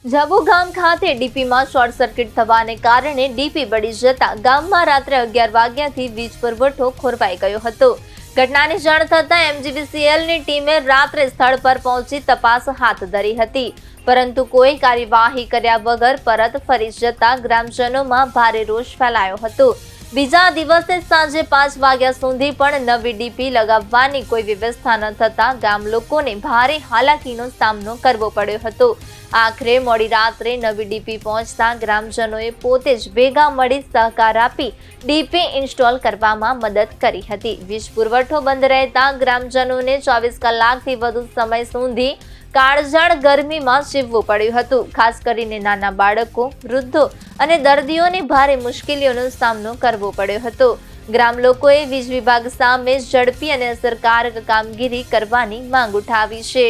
જાબુ ગામ ખાતે ડીપીમાં short circuit થવાને કારણે ડીપી બળી જતા ગામમાં રાત્રે 11 વાગ્યાથી વીજ પુરવઠો ખોરવાઈ ગયો હતો। ઘટનાની જાણ થતાં એમજીવીસીએલની ટીમે રાત્રે સ્થળ પર પહોંચી તપાસ હાથ ધરી હતી, પરંતુ કોઈ કાર્યવાહી કર્યા વગર પરત ફરી જતા ગ્રામજનોમાં ભારે રોષ ફેલાયો હતો। બીજા દિવસે સાંજે 5 વાગ્યા સુધી પણ નવી ડીપી લગાવવાની કોઈ વ્યવસ્થા ન થતા ગામ લોકોને ભારે હાલાકીનો સામનો કરવો પડ્યો હતો। આખરે મોડી રાત્રે નવી ડીપી પહોંચતા ગ્રામજનોએ પોતે જ ભેગા મળી સહકાર આપી ડીપી ઇન્સ્ટોલ કરવામાં મદદ કરી હતી। વીજ પુરવઠો બંધ રહેતા ગ્રામજનોને 24 કલાકથી વધુ સમય સુધી કાળઝાળ ગરમીમાં જીવવું પડ્યું હતું। ખાસ કરીને નાના બાળકો, વૃદ્ધો અને દર્દીઓને ભારે મુશ્કેલીઓનો સામનો કરવો પડ્યો હતો। ગ્રામ લોકોએ વીજ વિભાગ સામે ઝડપી અને અસરકારક કામગીરી કરવાની માંગ ઉઠાવી છે।